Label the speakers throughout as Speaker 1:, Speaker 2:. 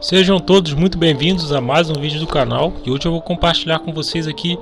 Speaker 1: Sejam todos muito bem-vindos a mais um vídeo do canal, e hoje eu vou compartilhar com vocês aqui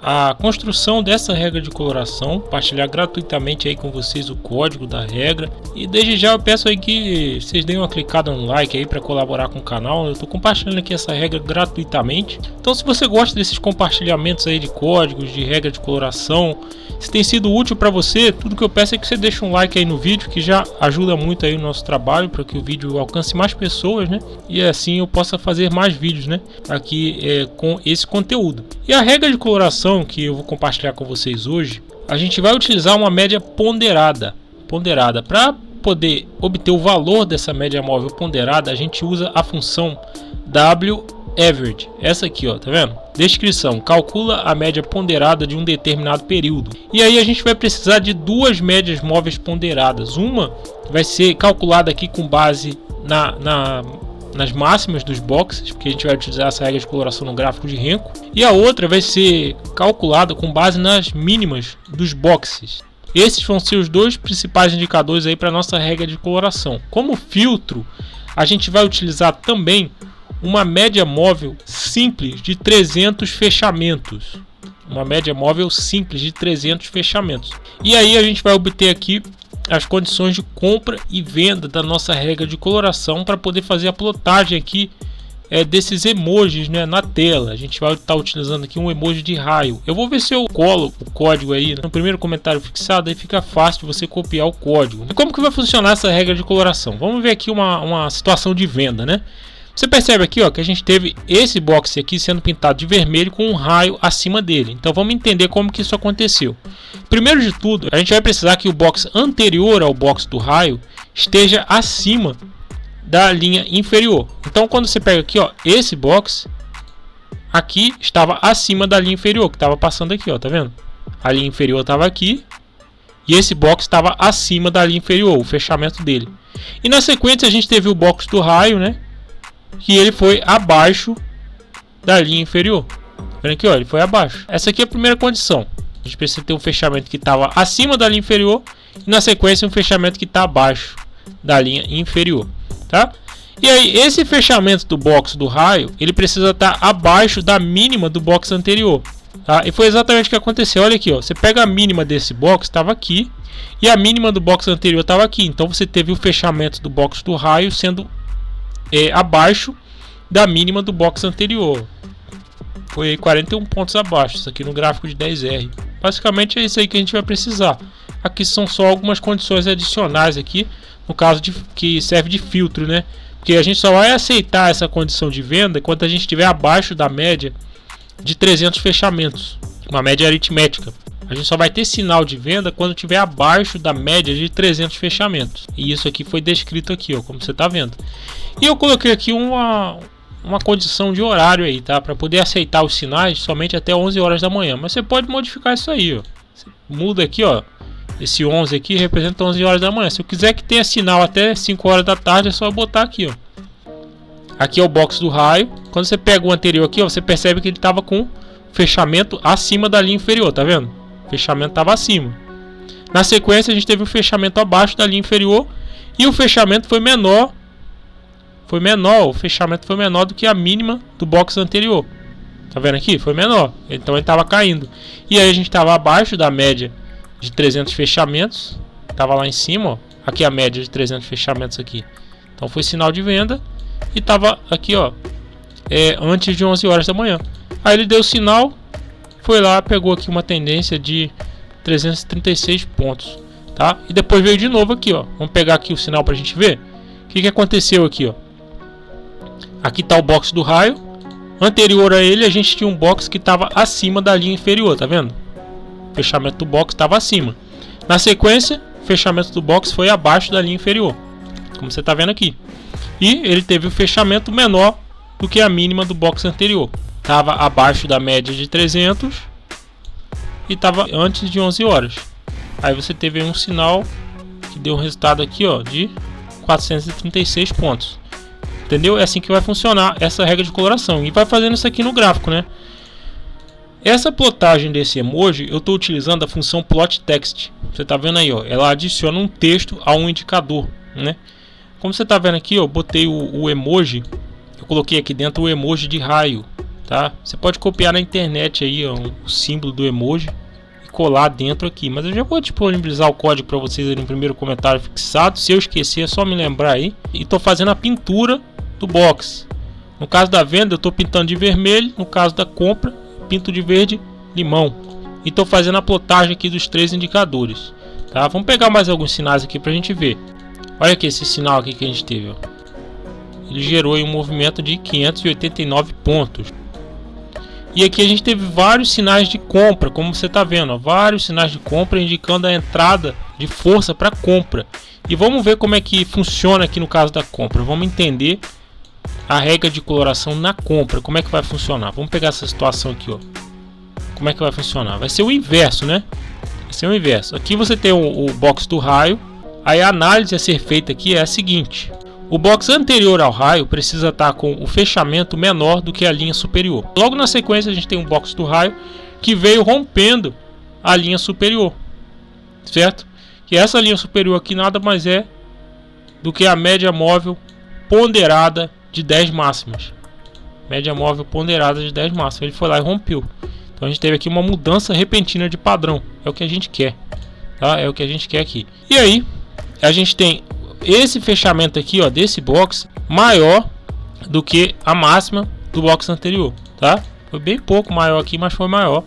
Speaker 1: a construção dessa regra de coloração, compartilhar gratuitamente aí com vocês o código da regra. E desde já eu peço aí que vocês deem uma clicada no like aí para colaborar com o canal. Eu estou compartilhando aqui essa regra gratuitamente, então se você gosta desses compartilhamentos aí de códigos, de regra de coloração, se tem sido útil para você, tudo que eu peço é que você deixe um like aí no vídeo, que já ajuda muito aí o nosso trabalho para que o vídeo alcance mais pessoas, né? E assim eu possa fazer mais vídeos, né? Aqui com esse conteúdo. E a regra de coloração que eu vou compartilhar com vocês hoje, a gente vai utilizar uma média ponderada. Para poder obter o valor dessa média móvel ponderada, a gente usa a função WAverage. Essa aqui, ó, tá vendo? Descrição: calcula a média ponderada de um determinado período. E aí a gente vai precisar de duas médias móveis ponderadas. Uma vai ser calculada aqui com base nas máximas dos boxes, porque a gente vai utilizar essa regra de coloração no gráfico de Renko, e a outra vai ser calculada com base nas mínimas dos boxes. Esses vão ser os dois principais indicadores aí para nossa regra de coloração. Como filtro, a gente vai utilizar também uma média móvel simples de 300 fechamentos. Uma média móvel simples de 300 fechamentos. E aí a gente vai obter aqui as condições de compra e venda da nossa regra de coloração para poder fazer a plotagem aqui desses emojis, né, na tela. A gente vai estar utilizando aqui um emoji de raio. Eu vou ver se eu colo o código aí no primeiro comentário fixado, aí fica fácil de você copiar o código. E como que vai funcionar essa regra de coloração? Vamos ver aqui uma situação de venda, né? Você percebe aqui, ó, que a gente teve esse box aqui sendo pintado de vermelho com um raio acima dele. Então vamos entender como que isso aconteceu. Primeiro de tudo, a gente vai precisar que o box anterior ao box do raio esteja acima da linha inferior. Então quando você pega aqui, ó, esse box aqui estava acima da linha inferior, que estava passando aqui, ó, tá vendo? A linha inferior estava aqui e esse box estava acima da linha inferior, o fechamento dele. E na sequência a gente teve o box do raio, né, que ele foi abaixo da linha inferior. Tá vendo aqui, ó, ele foi abaixo. Essa aqui é a primeira condição. A gente precisa ter um fechamento que estava acima da linha inferior e na sequência um fechamento que está abaixo da linha inferior, tá? E aí esse fechamento do box do raio, ele precisa estar abaixo da mínima do box anterior, tá? E foi exatamente o que aconteceu. Olha aqui, ó, você pega a mínima desse box, estava aqui, e a mínima do box anterior estava aqui. Então você teve o fechamento do box do raio sendo abaixo da mínima do box anterior. Foi 41 pontos abaixo, isso aqui no gráfico de 10R. Basicamente é isso aí que a gente vai precisar. Aqui são só algumas condições adicionais aqui, no caso que serve de filtro, né? Porque a gente só vai aceitar essa condição de venda quando a gente estiver abaixo da média de 300 fechamentos, uma média aritmética. A gente só vai ter sinal de venda quando estiver abaixo da média de 300 fechamentos. E isso aqui foi descrito aqui, ó, como você está vendo. E eu coloquei aqui uma condição de horário aí, tá? Para poder aceitar os sinais somente até 11 horas da manhã. Mas você pode modificar isso aí, ó. Você muda aqui, ó. Esse 11 aqui representa 11 horas da manhã. Se eu quiser que tenha sinal até 5 horas da tarde, é só eu botar aqui, ó. Aqui é o box do raio. Quando você pega o anterior aqui, ó, você percebe que ele estava com fechamento acima da linha inferior, tá vendo? O fechamento estava acima. Na sequência a gente teve um fechamento abaixo da linha inferior e o fechamento foi menor. O fechamento foi menor do que a mínima do box anterior. Tá vendo aqui? Foi menor. Então ele estava caindo. E aí a gente estava abaixo da média de 300 fechamentos. Estava lá em cima, ó. Aqui a média de 300 fechamentos aqui. Então foi sinal de venda. E estava aqui, ó, antes de 11 horas da manhã. Aí ele deu sinal, foi lá, pegou aqui uma tendência de 336 pontos, tá? E depois veio de novo aqui, ó. Vamos pegar aqui o sinal pra gente ver. O que aconteceu aqui, ó? Aqui tá o box do raio. Anterior a ele a gente tinha um box que estava acima da linha inferior, tá vendo? O fechamento do box estava acima. Na sequência, o fechamento do box foi abaixo da linha inferior, como você tá vendo aqui. E ele teve o fechamento menor do que a mínima do box anterior. Estava abaixo da média de 300 e estava antes de 11 horas. Aí você teve um sinal que deu um resultado aqui, ó, de 436 pontos. Entendeu? É assim que vai funcionar essa regra de coloração. E vai fazendo isso aqui no gráfico, né? Essa plotagem desse emoji, eu estou utilizando a função plot text. Você está vendo aí, ó, ela adiciona um texto a um indicador, né? Como você está vendo aqui, eu botei o emoji coloquei aqui dentro o emoji de raio, tá? Você pode copiar na internet aí, ó, o símbolo do emoji e colar dentro aqui, mas eu já vou disponibilizar o código para vocês aí no primeiro comentário fixado. Se eu esquecer é só me lembrar aí. E tô fazendo a pintura do box. No caso da venda eu tô pintando de vermelho, no caso da compra pinto de verde limão. E tô fazendo a plotagem aqui dos 3 indicadores, tá? Vamos pegar mais alguns sinais aqui pra gente ver. Olha aqui esse sinal aqui que a gente teve, ó. Ele gerou aí um movimento de 589 pontos. E aqui a gente teve vários sinais de compra, como você está vendo, ó, vários sinais de compra indicando a entrada de força para compra. E vamos ver como é que funciona aqui no caso da compra. Vamos entender a regra de coloração na compra, como é que vai funcionar. Vamos pegar essa situação aqui, ó. Como é que vai funcionar? Vai ser o inverso, né? Vai ser o inverso. Aqui você tem o box do raio. Aí a análise a ser feita aqui é a seguinte: o box anterior ao raio precisa estar com o fechamento menor do que a linha superior. Logo na sequência a gente tem um box do raio que veio rompendo a linha superior, certo? Que essa linha superior aqui nada mais é do que a média móvel ponderada de 10 máximas. Média móvel ponderada de 10 máximas. Ele foi lá e rompeu. Então a gente teve aqui uma mudança repentina de padrão. É o que a gente quer, tá? É o que a gente quer aqui. E aí a gente tem esse fechamento aqui, ó, desse box maior do que a máxima do box anterior, tá? Foi bem pouco maior aqui, mas foi maior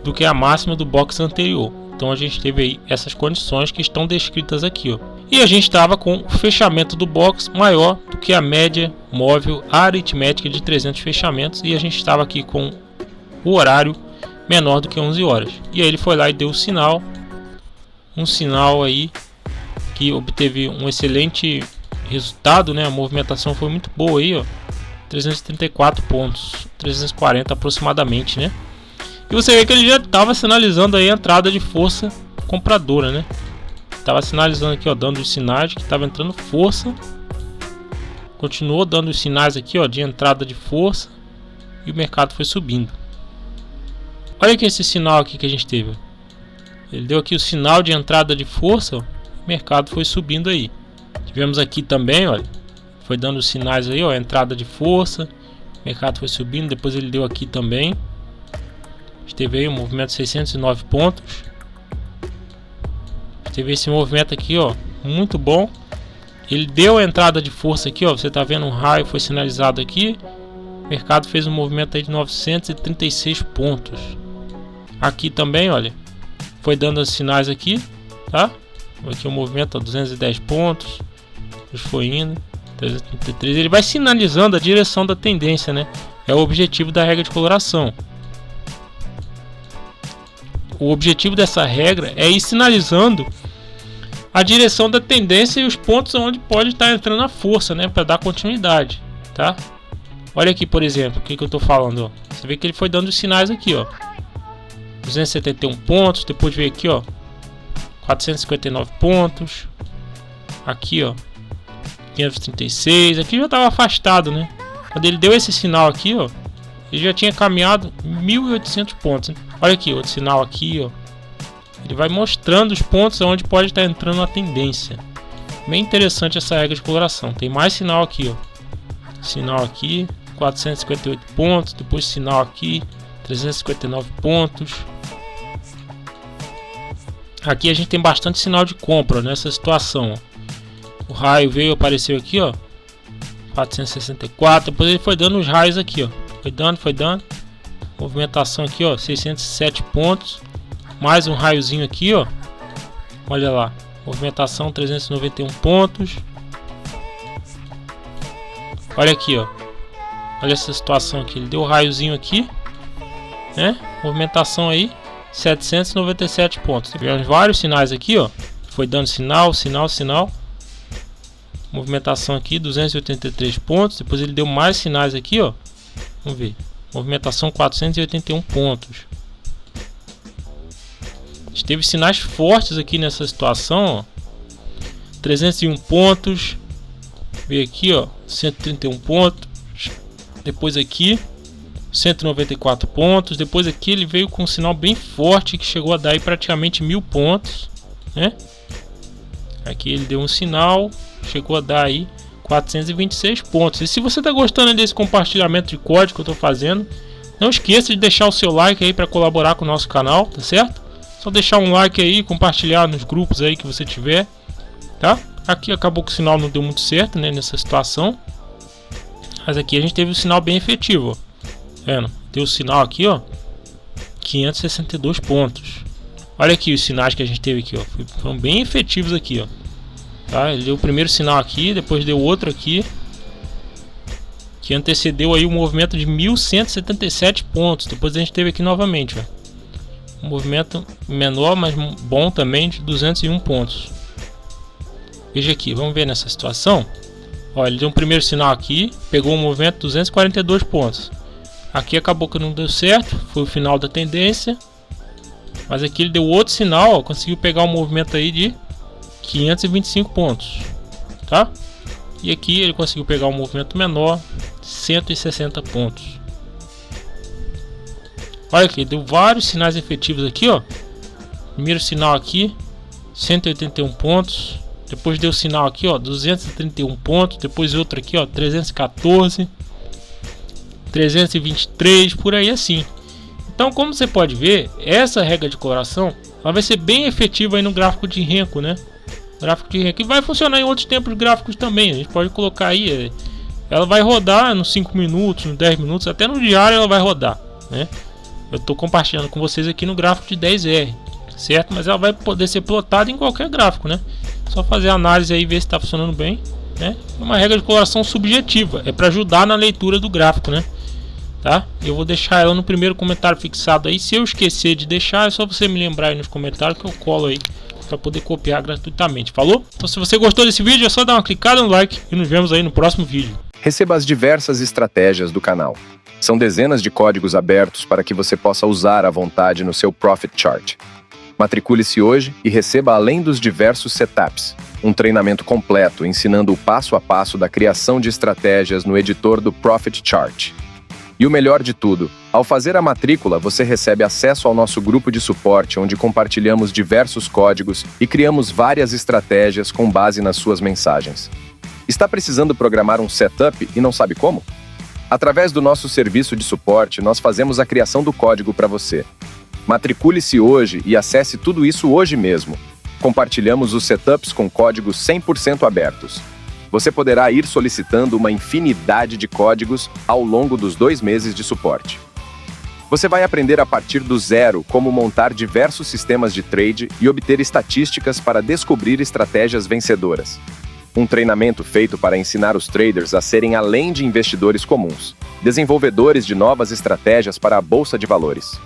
Speaker 1: do que a máxima do box anterior. Então a gente teve aí essas condições que estão descritas aqui, ó. E a gente estava com o fechamento do box maior do que a média móvel aritmética de 300 fechamentos, e a gente estava aqui com o horário menor do que 11 horas. E aí ele foi lá e deu o sinal, um sinal aí que obteve um excelente resultado, né? A movimentação foi muito boa aí, ó. 334 pontos, 340 aproximadamente, né? E você vê que ele já estava sinalizando aí a entrada de força compradora, né? Estava sinalizando aqui, ó, dando os sinais que estava entrando força. Continuou dando os sinais aqui, ó, de entrada de força, e o mercado foi subindo. Olha aqui esse sinal aqui que a gente teve. Ele deu aqui o sinal de entrada de força, ó. O mercado foi subindo aí. Tivemos aqui também, olha, foi dando os sinais aí, ó, entrada de força, o mercado foi subindo. Depois ele deu aqui também, teve aí um movimento de 609 pontos. Teve esse movimento aqui, ó, muito bom. Ele deu a entrada de força aqui, ó, você tá vendo um raio foi sinalizado aqui. O mercado fez um movimento aí de 936 pontos. Aqui também, olha, foi dando os sinais aqui, tá? Aqui o movimento, ó, 210 pontos. Foi indo 333. Ele vai sinalizando a direção da tendência, né? É o objetivo da regra de coloração. O objetivo dessa regra é ir sinalizando a direção da tendência e os pontos onde pode estar entrando a força, né? Para dar continuidade, tá? Olha aqui, por exemplo, o que eu estou falando, ó. Você vê que ele foi dando os sinais aqui, ó. 271 pontos, depois veio aqui, ó, 459 pontos. Aqui, ó, 536. Aqui já estava afastado, né? Quando ele deu esse sinal aqui, ó, ele já tinha caminhado 1.800 pontos, né? Olha aqui, outro sinal aqui, ó. Ele vai mostrando os pontos onde pode estar entrando a tendência. Bem interessante essa regra de coloração. Tem mais sinal aqui, ó. Sinal aqui, 458 pontos. Depois sinal aqui, 359 pontos. Aqui a gente tem bastante sinal de compra nessa situação, ó. O raio veio, apareceu aqui, ó, 464. Depois ele foi dando os raios aqui, ó. Foi dando. Movimentação aqui, ó, 607 pontos. Mais um raiozinho aqui, ó. Olha lá. Movimentação 391 pontos. Olha aqui, ó. Olha essa situação aqui. Ele deu um raiozinho aqui, né? Movimentação aí 797 pontos. Tivemos vários sinais aqui, ó. Foi dando sinal, sinal, sinal. Movimentação aqui 283 pontos. Depois ele deu mais sinais aqui, ó. Vamos ver. Movimentação 481 pontos. A gente teve sinais fortes aqui nessa situação, ó. 301 pontos. Veio aqui, ó, 131 pontos. Depois aqui 194 pontos. Depois aqui ele veio com um sinal bem forte que chegou a dar aí praticamente 1000 pontos, né? Aqui ele deu um sinal, chegou a dar aí 426 pontos. E se você está gostando desse compartilhamento de código que eu estou fazendo, não esqueça de deixar o seu like aí para colaborar com o nosso canal, tá certo? Só deixar um like aí, compartilhar nos grupos aí que você tiver, tá? Aqui acabou que o sinal não deu muito certo, né, nessa situação. Mas aqui a gente teve um sinal bem efetivo, ó. Vendo? Deu o sinal aqui, ó, 562 pontos. Olha aqui os sinais que a gente teve aqui, ó, foram bem efetivos aqui, ó. Tá? Ele deu o primeiro sinal aqui, depois deu outro aqui, que antecedeu aí o movimento de 1177 pontos. Depois a gente teve aqui novamente, ó, um movimento menor, mas bom também, de 201 pontos. Veja aqui, vamos ver nessa situação. Ó, ele deu um primeiro sinal aqui, pegou um movimento de 242 pontos. Aqui acabou que não deu certo, foi o final da tendência. Mas aqui ele deu outro sinal, ó, conseguiu pegar um movimento aí de 525 pontos, tá? E aqui ele conseguiu pegar um movimento menor, 160 pontos. Olha aqui, deu vários sinais efetivos aqui, ó. Primeiro sinal aqui, 181 pontos. Depois deu sinal aqui, ó, 231 pontos. Depois outro aqui, ó, 314, 323, por aí assim. Então, como você pode ver, essa regra de coloração ela vai ser bem efetiva aí no gráfico de Renko, né? Gráfico de Renko, que vai funcionar em outros tempos gráficos também. A gente pode colocar aí, ela vai rodar nos 5 minutos, nos 10 minutos, até no diário ela vai rodar, né? Eu estou compartilhando com vocês aqui no gráfico de 10R, certo? Mas ela vai poder ser plotada em qualquer gráfico, né? Só fazer a análise aí e ver se está funcionando bem, né? É uma regra de coloração subjetiva, é para ajudar na leitura do gráfico, né? Tá? Eu vou deixar ela no primeiro comentário fixado aí. Se eu esquecer de deixar, é só você me lembrar aí nos comentários que eu colo aí para poder copiar gratuitamente. Falou? Então, se você gostou desse vídeo, é só dar uma clicada no like e nos vemos aí no próximo vídeo.
Speaker 2: Receba as diversas estratégias do canal. São dezenas de códigos abertos para que você possa usar à vontade no seu Profit Chart. Matricule-se hoje e receba, além dos diversos setups, um treinamento completo ensinando o passo a passo da criação de estratégias no editor do Profit Chart. E o melhor de tudo, ao fazer a matrícula, você recebe acesso ao nosso grupo de suporte, onde compartilhamos diversos códigos e criamos várias estratégias com base nas suas mensagens. Está precisando programar um setup e não sabe como? Através do nosso serviço de suporte, nós fazemos a criação do código para você. Matricule-se hoje e acesse tudo isso hoje mesmo. Compartilhamos os setups com códigos 100% abertos. Você poderá ir solicitando uma infinidade de códigos ao longo dos 2 meses de suporte. Você vai aprender a partir do zero como montar diversos sistemas de trade e obter estatísticas para descobrir estratégias vencedoras. Um treinamento feito para ensinar os traders a serem além de investidores comuns, desenvolvedores de novas estratégias para a bolsa de valores.